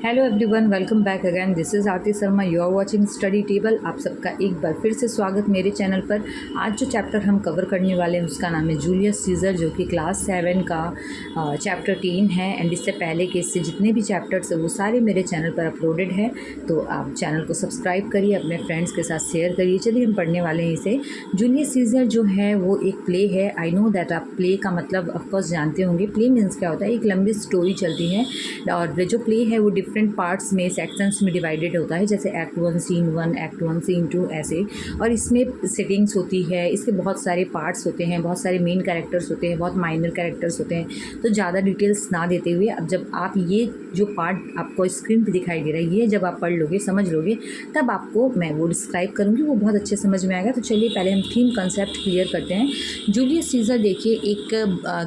Hello everyone, welcome back again. This is Aarti Sharma, you are watching study table. आप सबका एक बार फिर से स्वागत मेरे चैनल पर। आज जो चैप्टर हम कवर करने वाले हैं उसका नाम है जूलियस सीज़र, जो कि क्लास 7 का चैप्टर 10 है। एंड इससे पहले के इससे जितने भी चैप्टर्स हैं वो सारे मेरे चैनल पर अपलोडेड है, तो आप चैनल को सब्सक्राइब करिए, अपने फ्रेंड्स के साथ शेयर करिए। चलिए हम पढ़ने वाले हैं इसे। जूलियस सीज़र जो है वो एक प्ले है। आई नो दैट आप प्ले का मतलब ऑफकोर्स जानते होंगे। प्ले मीन्स क्या होता है, एक लंबी स्टोरी चलती है और जो प्ले है वो डिफरेंट पार्ट्स में, सेक्शंस में डिवाइडेड होता है, जैसे एक्ट 1 सीन 1, एक्ट 1 सीन 2 ऐसे। और इसमें सेटिंग्स होती है, इसके बहुत सारे पार्ट्स होते हैं, बहुत सारे मेन कैरेक्टर्स होते हैं, बहुत माइनर कैरेक्टर्स होते हैं। तो ज़्यादा डिटेल्स ना देते हुए, अब जब आप ये जो पार्ट आपको स्क्रीन पे दिखाई दे रहा है, ये जब आप पढ़ लोगे, समझ लोगे, तब आपको मैं वो डिस्क्राइब करूँगी, वो बहुत अच्छे समझ में आएगा। तो चलिए पहले हम थीम कंसेप्ट क्लियर करते हैं। जूलियस सीज़र देखिए एक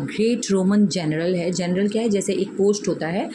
ग्रेट रोमन जनरल है। जनरल क्या है, जैसे एक पोस्ट होता है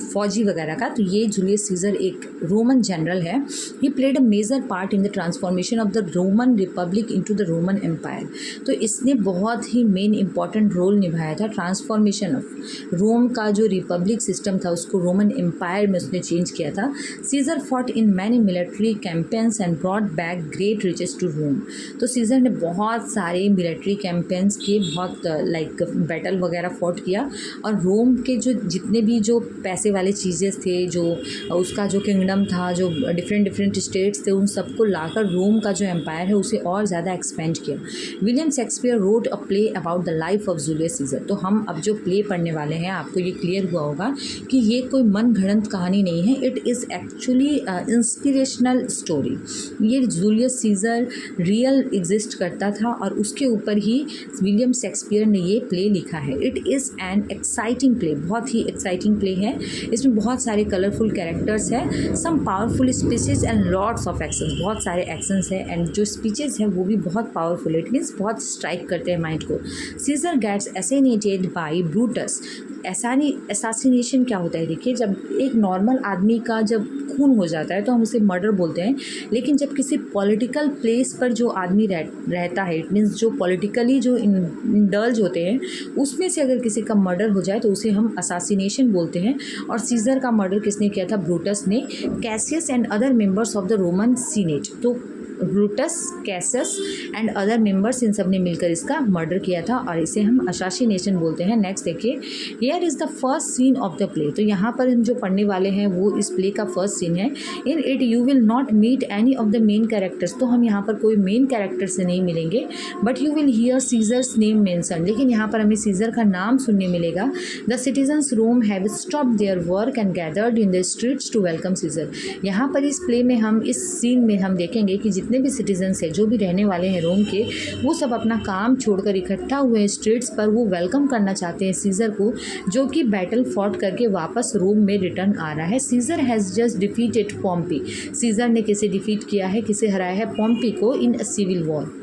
फौजी वगैरह का, तो ये जूलियस सीज़र एक रोमन जनरल है। He played a major part in the transformation of the Roman republic into the Roman empire. तो इसने बहुत ही मेन इंपॉर्टेंट रोल निभाया था ट्रांसफॉर्मेशन ऑफ रोम का जो रिपब्लिक सिस्टम था उसको रोमन एम्पायर में उसने चेंज किया था। Caesar fought in many military campaigns and brought back great riches to Rome. तो सीज़र ने बहुत सारे मिलिट्री कैंपेन्स किए, बहुत लाइक बैटल वगैरह फॉट किया, और रोम के जो जितने भी जो पैसे वाले चीज़ें थे, जो उसका जो किंगडम था, जो डिफरेंट स्टेट्स थे, उन सबको लाकर रोम का जो एम्पायर है उसे और ज़्यादा एक्सपेंड किया। William Shakespeare wrote a play about the life of Julius Caesar. तो हम अब जो प्ले पढ़ने वाले हैं, आपको ये क्लियर हुआ होगा कि ये कोई मन घड़ंत कहानी नहीं है। It is actually inspirational story. ये जूलियस सीज़र रियल एग्जिस्ट करता था और उसके ऊपर ही विलियम शेक्सपियर ने ये प्ले लिखा है। It is an exciting play, बहुत ही एक्साइटिंग प्ले है। इसमें बहुत सारे कलरफुल कैरेक्टर्स हैं, some powerful speeches and lots of actions. बहुत सारे एक्शंस हैं एंड जो स्पीचेस हैं वो भी बहुत पावरफुल है। इट मीन्स बहुत स्ट्राइक करते हैं माइंड को। Caesar gets assassinated by Brutus. Assassination क्या होता है, देखिए, जब एक नॉर्मल आदमी का जब खून हो जाता है तो हम उसे मर्डर बोलते हैं, लेकिन जब किसी पॉलिटिकल प्लेस पर जो आदमी रहता है, इट मीन्स जो पॉलिटिकली जो इंडल्ज होते हैं, उसमें से अगर किसी का मर्डर हो जाए तो उसे हम असैसिनेशन बोलते हैं। और सीज़र का मर्डर किसने किया था? ब्रूटस ने। Cassius and other members of the Roman senate. तो Brutus, Cassius and other members, इन सब ने मिलकर इसका मर्डर किया था और इसे हम असैसिनेशन बोलते हैं। नेक्स्ट देखिए, here is the first scene of the play. तो यहाँ पर हम जो पढ़ने वाले हैं वो इस प्ले का फर्स्ट सीन है। In it you will not meet any of the main characters. तो हम यहाँ पर कोई मेन कैरेक्टर से नहीं मिलेंगे, but you will hear Caesar's name mention. लेकिन यहाँ पर हमें सीज़र का नाम सुनने मिलेगा। The citizens Rome have stopped their work and gathered in the streets to welcome Caesar. यहाँ पर इस प्ले में हम इस सीन में हम देखेंगे कि जितने भी सिटीजन्स हैं, जो भी रहने वाले हैं रोम के, वो सब अपना काम छोड़कर इकट्ठा हुए स्ट्रीट्स पर वो वेलकम करना चाहते हैं सीज़र को, जो कि बैटल फॉट करके वापस रोम में रिटर्न आ रहा है। Caesar has just defeated Pompey. Caesar ने किसे डिफीट किया है, किसे हराया है? पॉम्पी को, in a civil war.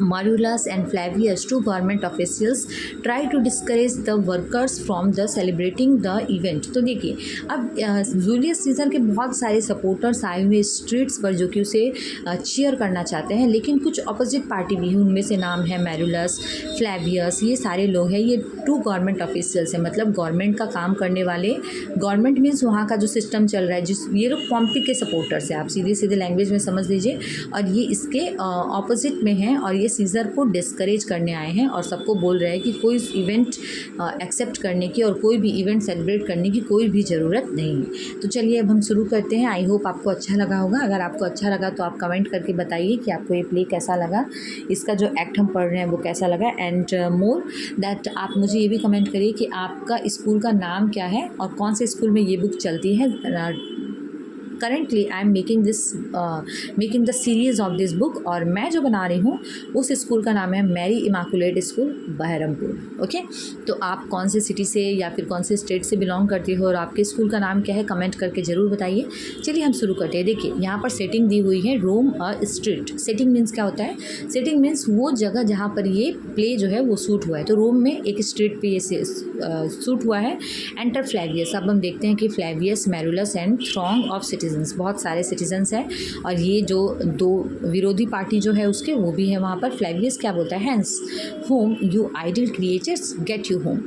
Marullus and Flavius, two government officials, try to discourage the workers from the celebrating the event। तो देखिए, अब जूलियस सीज़र के बहुत सारे सपोर्टर्स आए हुए स्ट्रीट्स पर जो कि उसे चीयर करना चाहते हैं, लेकिन कुछ अपोजिट पार्टी भी है। उनमें से नाम है मैरुलस, फ्लैवियस, ये सारे लोग हैं। ये टू गवर्नमेंट ऑफिशियल्स हैं, मतलब गवर्नमेंट का काम करने वाले। गवर्नमेंट मीन्स वहाँ का जो सिस्टम चल रहा है, जिस ये लोग पॉम्पी के सपोर्टर्स हैं, आप सीधे सीधे लैंग्वेज में समझ लीजिए। और ये इसके ऑपोजिट में हैं और ये सीज़र को डिस्करेज करने आए हैं और सबको बोल रहे हैं कि कोई इवेंट एक्सेप्ट करने की और कोई भी इवेंट सेलिब्रेट करने की कोई भी ज़रूरत नहीं है। तो चलिए अब हम शुरू करते हैं। आई होप आपको अच्छा लगा होगा। अगर आपको अच्छा लगा तो आप कमेंट करके बताइए कि आपको ये प्ले कैसा लगा, इसका जो एक्ट हम पढ़ रहे हैं वो कैसा लगा। एंड मोर दैट आप मुझे ये भी कमेंट करिए कि आपका स्कूल का नाम क्या है और कौन से स्कूल में ये बुक चलती है। Currently I am making the series of this book, और मैं जो बना रही हूँ उस स्कूल का नाम है मैरी इमाकुलेट स्कूल, बहरमपुर। ओके, तो आप कौन से सिटी से या फिर कौन से स्टेट से बिलोंग करते हो और आपके स्कूल का नाम क्या है, कमेंट करके ज़रूर बताइए। चलिए हम शुरू करते हैं। देखिए, यहाँ पर सेटिंग दी हुई है रोम अ स्ट्रीट। सेटिंग मीन्स क्या होता है? सेटिंग मीन्स वो जगह जहाँ पर ये प्ले जो है वो शूट हुआ है। तो रोम में एक स्ट्रीट पे ये शूट हुआ है। Enter Flavius. अब हम देखते हैं कि Flavius, Marullus and throng of citizen citizens, बहुत सारे सिटीजन्स हैं, और ये जो दो विरोधी पार्टी जो है उसके वो भी है वहाँ पर। फ्लेवियस क्या बोलता है, hence home you idle creatures get you home,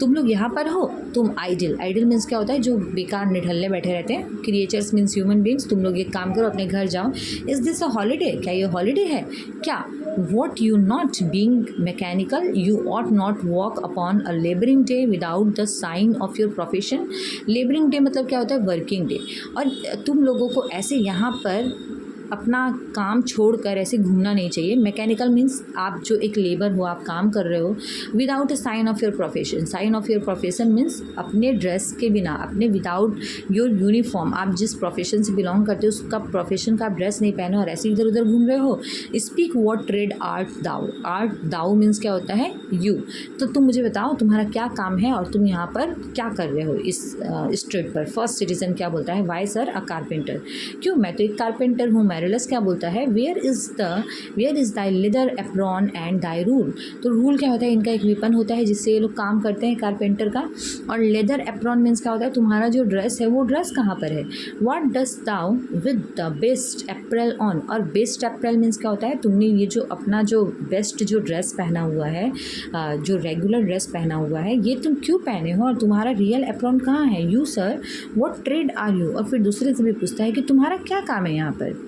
तुम लोग यहाँ पर हो, तुम आइडल, आइडल मीन्स क्या होता है, जो बेकार निठल्ले बैठे रहते हैं, क्रिएचर्स मीन्स ह्यूमन बींग्स, तुम लोग एक काम करो अपने घर जाओ। इज़ दिस अ हॉलीडे, क्या ये हॉलीडे है क्या? What you not being mechanical, you ought not walk upon a labouring day without the sign of your profession. Labouring day मतलब क्या होता है, वर्किंग डे, और तुम लोगों को ऐसे यहाँ पर अपना काम छोड़कर ऐसे घूमना नहीं चाहिए। मैकेनिकल मीन्स आप जो एक लेबर हो, आप काम कर रहे हो without a sign of your profession. Sign of your profession means अपने ड्रेस के बिना, अपने विदाउट योर यूनिफॉर्म, आप जिस प्रोफेशन से बिलोंग करते हो उसका प्रोफेशन का आप ड्रेस नहीं पहने और ऐसे इधर उधर घूम रहे हो। Speak what trade art thou, art thou means क्या होता है, यू। तो तुम मुझे बताओ तुम्हारा क्या काम है और तुम यहाँ पर क्या कर रहे हो इस ट्रेड पर। फर्स्ट सिटीजन क्या बोलता है, वाई सर अ कारपेंटर, क्यों, मैं तो एक कारपेंटर हूँ। मैरिलस क्या बोलता है, where is thy leather apron and thy rule. तो रूल क्या होता है, इनका एक वेपन होता है जिससे ये लोग काम करते हैं कारपेंटर का। और लेदर एप्रॉन मीन्स क्या होता है, तुम्हारा जो ड्रेस है वो ड्रेस कहाँ पर है। What does thou with the best apparel on, और बेस्ट अप्रैल मीन्स क्या होता है, तुमने ये जो अपना जो बेस्ट जो ड्रेस पहना हुआ है, जो रेगुलर ड्रेस पहना हुआ है, ये तुम क्यों पहने हो और तुम्हारा रियल एप्रॉन कहाँ है। You sir what trade are you, और फिर दूसरे से भी पूछता है कि तुम्हारा क्या काम है यहाँ पर।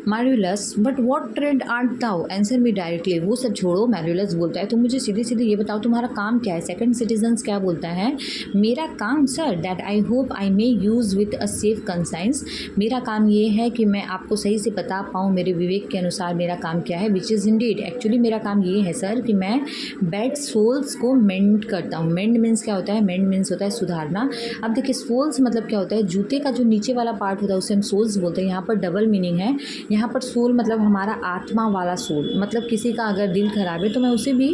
Marullus but what trade art thou, answer me directly, वो सब छोड़ो। मैरिलस बोलता है तुम मुझे सीधे सीधे ये बताओ तुम्हारा काम क्या है। सेकंड सिटीजन्स क्या बोलता है, मेरा काम sir that I hope I may use with a safe conscience, मेरा काम ये है कि मैं आपको सही से बता पाऊँ मेरे विवेक के अनुसार मेरा काम क्या है। विच इज़ इंडीड, एक्चुअली मेरा काम ये है सर कि मैं बैड सोल्स को मेंड करता हूँ। मेंड मीन्स क्या होता है, मेंड मीन्स होता है सुधारना। अब देखिए सोल्स मतलब क्या होता है, जूते का जो नीचे वाला पार्ट होता है उसे हम सोल्स बोलते हैं। यहाँ पर डबल मीनिंग है, यहाँ पर सोल मतलब हमारा आत्मा वाला सोल, मतलब किसी का अगर दिल खराब है तो मैं उसे भी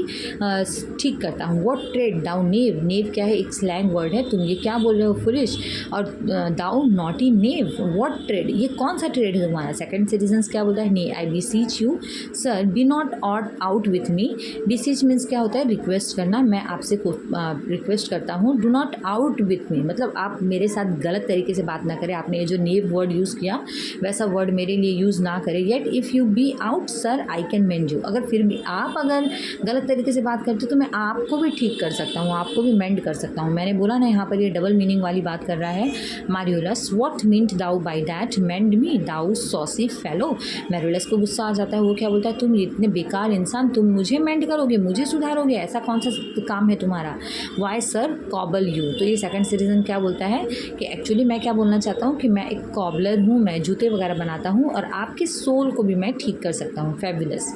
ठीक करता हूँ। व्हाट ट्रेड दाउ नेव, नेव क्या है, एक स्लैंग वर्ड है, तुम ये क्या बोल रहे हो फुलिश, और दाउ नॉटी नेव। व्हाट ट्रेड, ये कौन सा ट्रेड है तुम्हारा। सेकंड सिटीजन्स क्या बोलता है, nay I beseech you sir be not out out with me. Beseech means क्या होता है, रिक्वेस्ट करना, मैं आपसे रिक्वेस्ट करता हूँ। डू नॉट आउट विथ मी मतलब आप मेरे साथ गलत तरीके से बात ना करें। आपने ये जो नेव वर्ड यूज़ किया वैसा वर्ड मेरे लिए यूज़ ना करें। Yet if you be out sir I can mend you, अगर फिर भी आप अगर गलत तरीके से बात करते हो तो मैं आपको भी ठीक कर सकता हूँ, आपको भी मेंड कर सकता हूँ। मैंने बोला ना यहाँ पर ये डबल मीनिंग वाली बात कर रहा है। Marullus what meant thou by that, mend me thou saucy fellow. Marullus को गुस्सा आ जाता है, वो क्या बोलता है, तुम इतने बेकार इंसान, तुम मुझे मेंड करोगे, मुझे सुधारोगे, ऐसा कौन सा काम है तुम्हारा। वाई सर कॉबल यू, तो ये सेकंड सिटीजन क्या बोलता है कि एक्चुअली मैं क्या बोलना चाहता हूँ कि मैं एक कॉबलर हूँ, मैं जूते वगैरह बनाता हूँ और आपके सोल को भी मैं ठीक कर सकता हूँ। फैबुलस।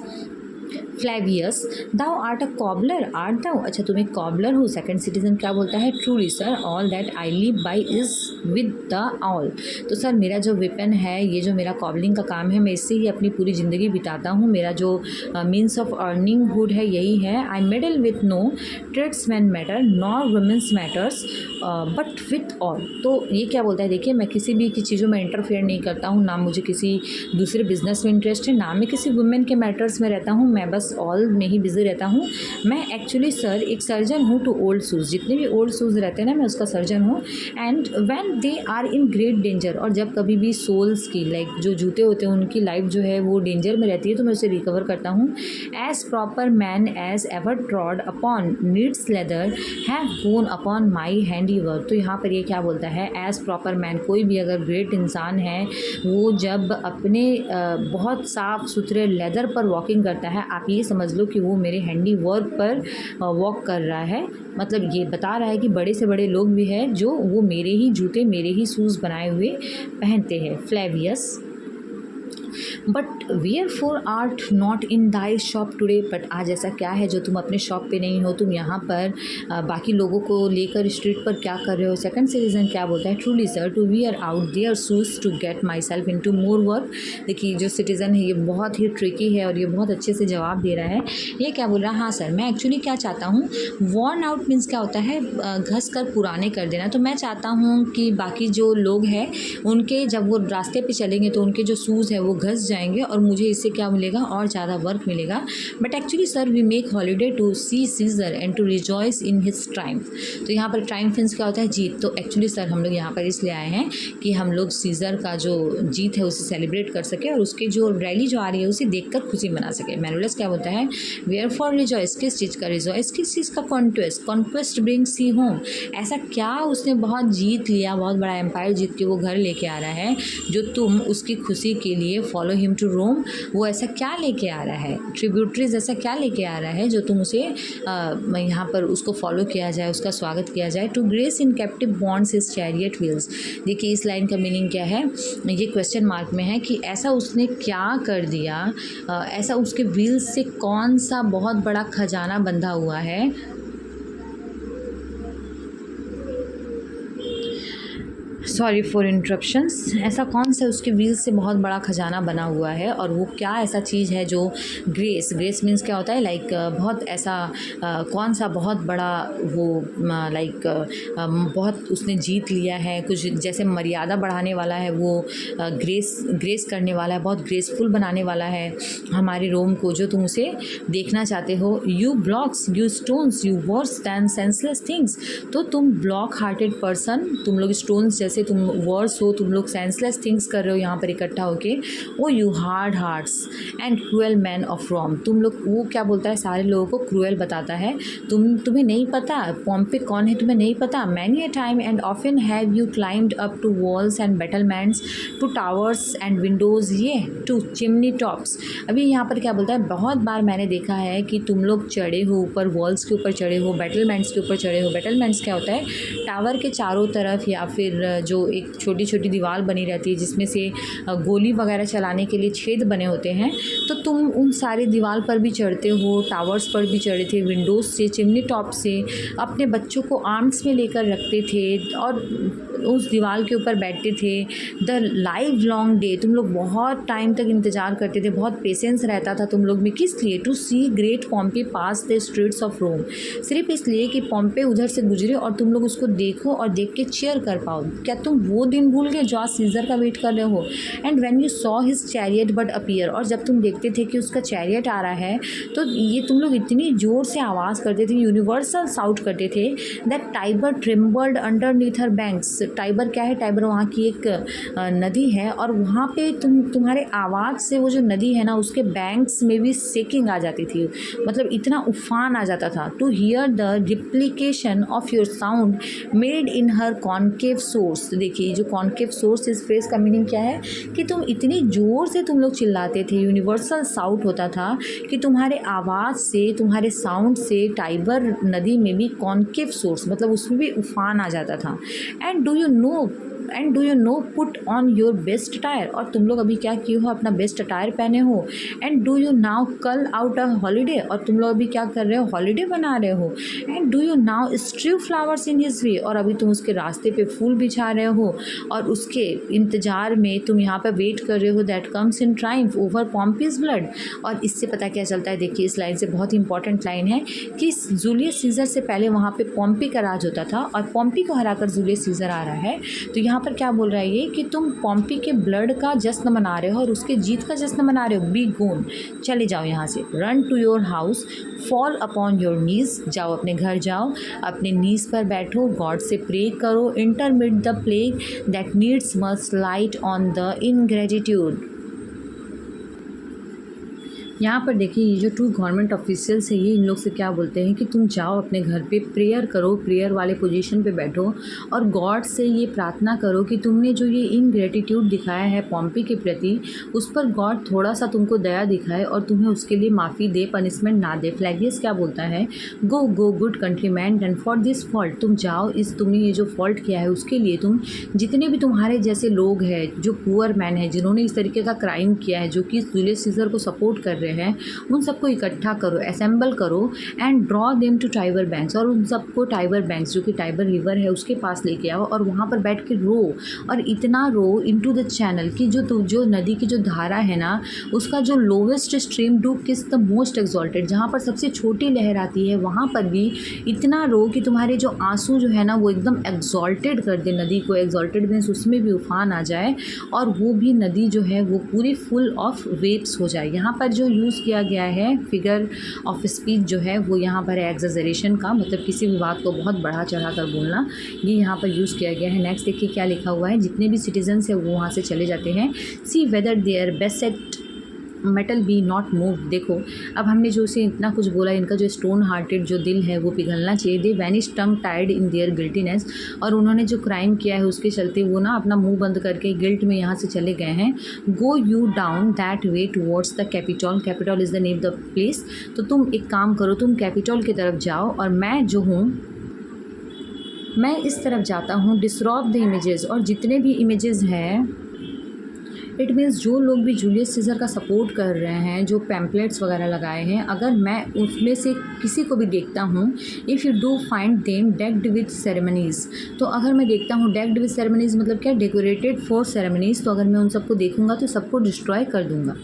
फ्लेवियस दाउ आर्ट अ कॉबलर, आर्ट दाउ, अच्छा तुम एक कॉबलर हो। सेकंड सिटीजन क्या बोलता है, truly sir all that I live by is with the all. तो सर मेरा जो वेपन है, ये जो मेरा कॉबलिंग का काम है, मैं इससे ही अपनी पूरी ज़िंदगी बिताता हूँ। मेरा जो मीन्स ऑफ अर्निंग हुड है यही है। I meddle with no tradesman matter nor women's matters but with awl. तो ये क्या बोलता है, देखिए मैं किसी भी की चीज़ों में इंटरफेयर नहीं करता हूँ, ना मुझे किसी दूसरे बिजनेस में इंटरेस्ट है, ना मैं किसी वुमेन के मैटर्स में रहता हूँ, मैं बस ऑल में ही बिजी रहता हूँ। मैं एक्चुअली सर एक सर्जन हूँ टू ओल्ड शूज़, जितने भी ओल्ड शूज़ रहते हैं ना मैं उसका सर्जन हूँ। And when they are in great danger, और जब कभी भी सोल्स की लाइक जो जूते होते हैं उनकी लाइफ जो है वो डेंजर में रहती है तो मैं उसे रिकवर करता हूँ। As proper man as ever trod upon neat's leather have gone upon my handiwork. तो यहाँ पर ये क्या बोलता है, एज प्रॉपर मैन, कोई भी अगर ग्रेट इंसान है वो जब अपने बहुत साफ़ सुथरे लेदर पर वॉकिंग करता है, आप ये समझ लो कि वो मेरे हैंडी वर्क पर वॉक कर रहा है। मतलब ये बता रहा है कि बड़े से बड़े लोग भी हैं जो वो मेरे ही जूते, मेरे ही शूज़ बनाए हुए पहनते हैं। Flavius but wherefore art not in thy shop today, but आज ऐसा क्या है जो तुम अपने शॉप पे नहीं हो, तुम यहाँ पर बाकी लोगों को लेकर स्ट्रीट पर क्या कर रहे हो। सेकंड सिटीजन क्या बोलता है, truly sir to wear out their shoes to get myself into more work. देखिए जो सिटीज़न है ये बहुत ही ट्रिकी है और ये बहुत अच्छे से जवाब दे रहा है। ये क्या बोल रहा है, हाँ सर मैं एक्चुअली क्या चाहता हूँ, वॉर्न आउट मीन्स क्या होता है, घस कर पुराने कर देना। तो मैं चाहता हूँ कि बाकी जो लोग हैं उनके जब वो रास्ते पर चलेंगे तो उनके जो शूज़ है वो घस जाएंगे और मुझे इससे क्या मिलेगा, और ज़्यादा वर्क मिलेगा। But actually sir we make holiday to see Caesar and to rejoice in his triumph. तो यहाँ पर ट्राइम्फ मीन्स क्या होता है, जीत। तो एक्चुअली सर हम लोग यहाँ पर इसलिए आए हैं कि हम लोग सीज़र का जो जीत है उसे सेलिब्रेट कर सके और उसकी जो रैली जो आ रही है उसे देखकर खुशी मना सके। मैनुअल्स क्या बोलता है, वेयर फॉर रिजॉइस, किस चीज़ का रिजॉइस, किस चीज़ का कॉन्क्वेस्ट, कॉन्क्वेस्ट ब्रिंग्स ही होम। ऐसा क्या उसने बहुत जीत लिया, बहुत बड़ा एम्पायर जीत के वो घर लेके आ रहा है जो तुम उसकी खुशी के लिए फॉलो हिम टू रोम, वो ऐसा क्या लेके आ रहा है, ट्रिब्यूटरीज ऐसा क्या लेके आ रहा है जो तुम उसे यहाँ पर उसको फॉलो किया जाए, उसका स्वागत किया जाए। To grace in captive bonds his chariot wheels. देखिए इस लाइन का मीनिंग क्या है, ये क्वेश्चन मार्क में है कि ऐसा उसने क्या कर दिया, ऐसा उसके व्हील्स से कौन सा बहुत बड़ा खजाना बंधा हुआ है। Sorry for interruptions. ऐसा कौन सा उसके व्हील्स से बहुत बड़ा खजाना बना हुआ है और वो क्या ऐसा चीज़ है जो ग्रेस, ग्रेस मीन्स क्या होता है, लाइक बहुत ऐसा कौन सा बहुत बड़ा वो लाइक बहुत उसने जीत लिया है, कुछ जैसे मर्यादा बढ़ाने वाला है वो, ग्रेस करने वाला है, बहुत ग्रेसफुल बनाने वाला है हमारे रोम को जो तुम उसे देखना चाहते हो। You blocks, you stones, you verse then senseless things. तो तुम ब्लॉक हार्टेड पर्सन, तुम लोग स्टोन्स जैसे तुम वर्स हो, तुम लोग सेंसलेस थिंग्स कर रहे हो यहाँ पर इकट्ठा होके। O you hard hearts and cruel man of Rome. तुम लोग, वो क्या बोलता है, सारे लोगों को क्रूएल बताता है। तुम्हें नहीं पता पॉम्पे कौन है, तुम्हें नहीं पता। Many a time and oft have you climbed up to walls and battlements, to towers and windows, yea to chimney tops. अभी यहाँ पर क्या बोलता है, बहुत बार मैंने देखा है कि तुम लोग चढ़े हो ऊपर, वॉल्स के ऊपर चढ़े हो, बैटलमेंट्स के ऊपर चढ़े हो। बैटलमेंट्स क्या होता है, टावर के चारों तरफ या फिर जो एक छोटी छोटी दीवार बनी रहती है जिसमें से गोली वगैरह चलाने के लिए छेद बने होते हैं। तो तुम उन सारी दीवार पर भी चढ़ते हो, टावर्स पर भी चढ़े थे, विंडोज़ से, चिमनी टॉप से, अपने बच्चों को आर्म्स में लेकर रखते थे और उस दीवार के ऊपर बैठते थे। द लाइव लॉन्ग डे, तुम लोग बहुत टाइम तक इंतज़ार करते थे, बहुत पेशेंस रहता था तुम लोग में। किस लिए, to see great Pompey pass the streets of Rome, सिर्फ इसलिए कि पॉम्पे उधर से गुजरे और तुम लोग उसको देखो और देख के चीयर कर पाओ। क्या तुम वो दिन भूल गए जो आज सीज़र का वेट कर रहे हो। And when you saw his chariot but appear, और जब तुम देखते थे कि उसका चैरियट आ रहा है तो ये तुम लोग इतनी ज़ोर से आवाज़ करते थे, यूनिवर्सल साउट करते थे, that Tiber trembled underneath her banks. Tiber क्या है, टाइबर वहाँ की एक नदी है और वहाँ पे तुम्हारे आवाज़ से वो जो नदी है ना उसके बैंक्स में भी शेकिंग आ जाती थी, मतलब इतना उफान आ जाता था। To hear the replication of your sound made in her concave shores. देखिए जो कॉन्केव सोर्स, इस फ्रेज का मीनिंग क्या है कि तुम इतनी ज़ोर से तुम लोग चिल्लाते थे, यूनिवर्सल साउट होता था कि तुम्हारे आवाज़ से, तुम्हारे साउंड से टाइबर नदी में भी कॉन्केव सोर्स, मतलब उसमें भी उफान आ जाता था। And do you know put on your best attire, और तुम लोग अभी क्या किए हो, अपना बेस्ट अटायर पहने हो। एंड डू यू नाउ कल आउट अ हॉलीडे, और तुम लोग अभी क्या कर रहे हो, हॉलीडे बना रहे हो। And do you now strew flowers in his way, और अभी तुम उसके रास्ते पे फूल बिछा रहे हो और उसके इंतज़ार में तुम यहाँ पर वेट कर रहे हो, that comes in triumph over Pompey's blood. और इससे पता क्या चलता है, देखिए इस लाइन से बहुत इंपॉर्टेंट लाइन है कि जूलियस सीजर से पहले वहाँ पे पॉम्पी का राज होता था और पॉम्पी को हराकर जूलियस सीजर आ रहा है। तो यहाँ पर क्या बोल रहा है ये कि तुम पॉम्पी के ब्लड का जश्न मना रहे हो और उसके जीत का जश्न मना रहे हो। बी गोन, चले जाओ यहाँ से। Run to your house, fall upon your knees, जाओ अपने घर जाओ, अपने नीज पर बैठो, गॉड से प्रे करो। Intermit the plague that needs must light on the ingratitude. यहाँ पर देखिए ये जो 2 गवर्नमेंट ऑफिशियल्स है ये इन लोग से क्या बोलते हैं कि तुम जाओ अपने घर पे, प्रेयर करो, प्रेयर वाले पोजीशन पे बैठो और गॉड से ये प्रार्थना करो कि तुमने जो ये इनग्रेटिट्यूड दिखाया है पॉम्पी के प्रति, उस पर गॉड थोड़ा सा तुमको दया दिखाए और तुम्हें उसके लिए माफ़ी दे, पनिशमेंट ना दे। फ्लैगियस क्या बोलता है, go good countryman and for this fault, तुम जाओ इस तुमने ये जो फॉल्ट किया है उसके लिए, तुम जितने भी तुम्हारे जैसे लोग हैं जो पुअर मैन है जिन्होंने इस तरीके का क्राइम किया है, जो कि जूलियस सीजर को सपोर्ट कर रहे हुए हैं उन सबको इकट्ठा करो, असेंबल करो and draw them to Tiber banks, और उन सबको टाइबर बैंक्स जो कि टाइबर रिवर है उसके पास लेके आओ और वहाँ पर बैठ के रो, और इतना रो इनटू द चैनल कि जो नदी की जो धारा है ना उसका जो लोवेस्ट स्ट्रीम डू किस द मोस्ट एक्सॉल्टेड, जहाँ पर सबसे छोटी लहर आती है वहाँ पर भी इतना रो कि तुम्हारे जो आंसू जो है ना वो एकदम एक्सॉल्टेड कर दे नदी को। एक्सॉल्टेड मीन्स उसमें भी उफान आ जाए और वो भी नदी जो है वो पूरी फुल ऑफ वेव्स हो जाए। यहाँ पर जो यूज़ किया गया है फिगर ऑफ स्पीच जो है वो यहाँ पर है एग्जैजरेशन का, मतलब किसी भी बात को बहुत बढ़ा चढ़ा कर बोलना, ये यहाँ पर यूज़ किया गया है। नेक्स्ट देखिए क्या लिखा हुआ है, जितने भी सिटीजन्स हैं वो वहाँ से चले जाते हैं। See whether their basest metal be not move. देखो अब हमने जो उसे इतना कुछ बोला, इनका जो स्टोन हार्टेड जो दिल है वो पिघलना चाहिए। They vanish tongue tied in their guiltiness, और उन्होंने जो क्राइम किया है उसके चलते वो ना अपना मुंह बंद करके गिल्ट में यहाँ से चले गए हैं। Go you down that way towards the capital, capital is the name the place. तो तुम एक काम करो, तुम कैपिटॉल की तरफ जाओ और मैं जो हूँ मैं इस तरफ जाता हूँ। डिसरॉब द इमेजेस, और जितने भी इमेजेस हैं इट मीन्स जो लोग भी जूलियस सीज़र का सपोर्ट कर रहे हैं, जो पैम्पलेट्स वगैरह लगाए हैं, अगर मैं उसमें से किसी को भी देखता हूँ, if you do find them decked with ceremonies, तो अगर मैं देखता हूँ डेक्ड विद सेरेमनीज़ मतलब क्या, डेकोरेटेड फॉर सेरेमनीज़, तो अगर मैं उन सबको देखूँगा तो सबको डिस्ट्रॉय कर दूँगा।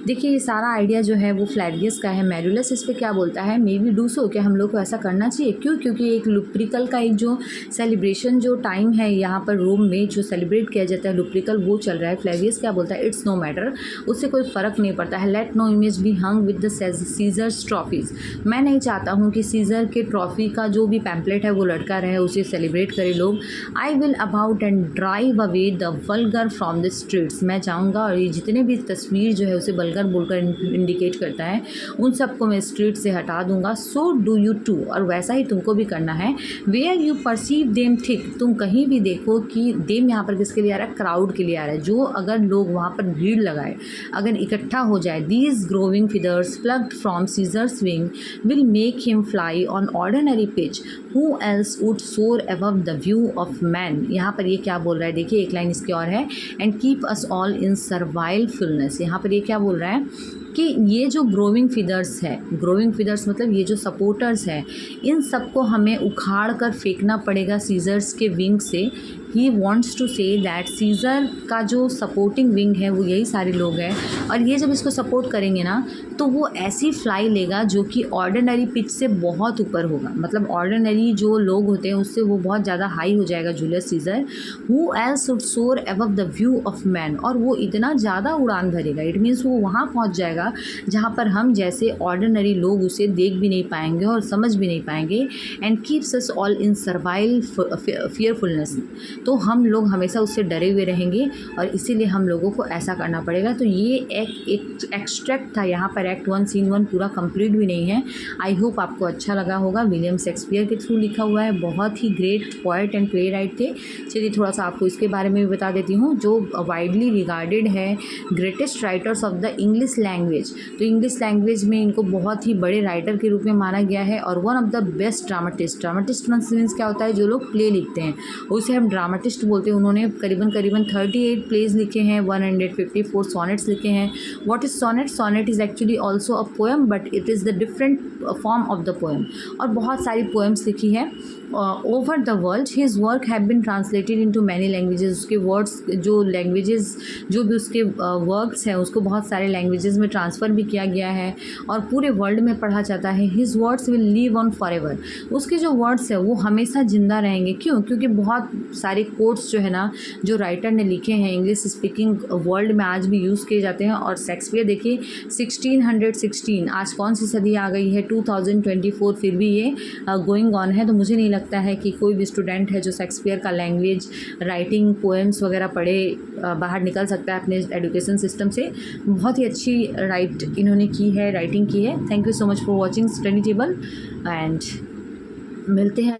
देखिए ये सारा आइडिया जो है वो फ्लैवियस का है। मैरुलस इस पे क्या बोलता है, मे बी डू सो, क्या हम लोग को ऐसा करना चाहिए। क्यों? क्योंकि एक लुप्रिकल का एक जो सेलिब्रेशन जो टाइम है यहाँ पर रोम में जो सेलिब्रेट किया जाता है लुप्रिकल वो चल रहा है। फ्लैवियस क्या बोलता है, इट्स नो मैटर, उससे कोई फ़र्क नहीं पड़ता है। Let no image be hung with the Caesar's trophies, मैं नहीं चाहता हूँ कि सीज़र के ट्रॉफी का जो भी पैम्पलेट है वो लटका रहे, उसे सेलिब्रेट करें लोग। I will about and drive away the vulgar from the streets, मैं चाहूँगा और ये जितने भी तस्वीर जो है उसे वल्गर बोलकर इंडिकेट करता है उन सबको मैं स्ट्रीट से हटा दूंगा। सो डू यू टू, और वैसा ही तुमको भी करना है। Where you perceive them thick, तुम कहीं भी देखो कि देम यहाँ पर किसके लिए आ रहा है, क्राउड के लिए आ रहा है। जो अगर लोग वहाँ पर भीड़ लगाए, अगर इकट्ठा हो जाए, these growing feathers plucked from Caesar's wing will make him fly on ordinary pitch, who else would soar above the view of man. यहाँ पर ये क्या बोल रहा है, देखिए एक लाइन इसकी और है, and keep us all in servile fearfulness. यहाँ पर ये क्या बोल रहा है कि ये जो ग्रोविंग फिदर्स है, ग्रोविंग फिदर्स मतलब ये जो सपोर्टर्स हैं, इन सबको हमें उखाड़ कर फेंकना पड़ेगा सीजर्स के विंग से। He wants to say that Caesar का जो सपोर्टिंग विंग है वो यही सारे लोग हैं, और ये जब इसको सपोर्ट करेंगे ना तो वो ऐसी फ्लाई लेगा जो कि ऑर्डिनरी पिच से बहुत ऊपर होगा, मतलब ऑर्डिनरी जो लोग होते हैं उससे वो बहुत ज़्यादा हाई हो जाएगा Julius Caesar. Who else would soar above the view of man, और वो इतना ज़्यादा उड़ान भरेगा, इट मीन्स वो वहाँ पहुँच जाएगा जहाँ पर हम जैसे ऑर्डिनरी लोग उसे देख भी नहीं पाएंगे और समझ भी नहीं पाएंगे। And keeps us all in servile fearfulness, तो हम लोग हमेशा उससे डरे हुए रहेंगे और इसीलिए हम लोगों को ऐसा करना पड़ेगा। तो ये एक एक्सट्रैक्ट था, यहाँ पर एक्ट 1 सीन 1 पूरा कंप्लीट भी नहीं है। आई होप आपको अच्छा लगा होगा। विलियम शेक्सपियर के थ्रू लिखा हुआ है, बहुत ही great poet and playwright थे। चलिए थोड़ा सा आपको इसके बारे में भी बता देती हूँ, जो वाइडली रिगार्डेड है greatest writers of the English language. तो इंग्लिश लैंग्वेज में इनको बहुत ही बड़े राइटर के रूप में माना गया है, और one of the best dramatist. Dramatist means क्या होता है, जो लोग प्ले लिखते हैं उसे हम ड्रामाटिस्ट बोलते हैं। उन्होंने करीबन 38 प्लेज लिखे हैं, 154 सॉनेट्स लिखे हैं। What is sonnet? Sonnet is actually also a poem, but it is the different form of the poem. और बहुत सारी पोएम्स लिखी है over the world. His work have been translated into many languages. उसके words जो languages जो भी उसके वर्क्स हैं उसको बहुत सारे लैंग्वेजेस में ट्रांसफ़र भी किया गया है और पूरे वर्ल्ड में पढ़ा जाता है। His words will leave on for ever. उसके जो वर्ड्स हैं वो हमेशा ज़िंदा रहेंगे। क्यों? क्योंकि बहुत सारे कोट्स जो है ना जो राइटर ने लिखे हैं इंग्लिश स्पीकिंग वर्ल्ड में आज भी यूज़ किए जाते हैं। और शेक्सपियर देखिए 1616, आज कौन सी सदी आ गई है, 2024, फिर भी ये गोइंग ऑन है। तो मुझे नहीं लगता है कि कोई भी स्टूडेंट है जो शेक्सपियर का लैंग्वेज, राइटिंग, पोएम्स वगैरह पढ़े बाहर निकल सकता है अपने एजुकेशन सिस्टम से। बहुत ही अच्छी इन्होंने की है, राइटिंग की है। Thank you so much for watching study table, and मिलते हैं।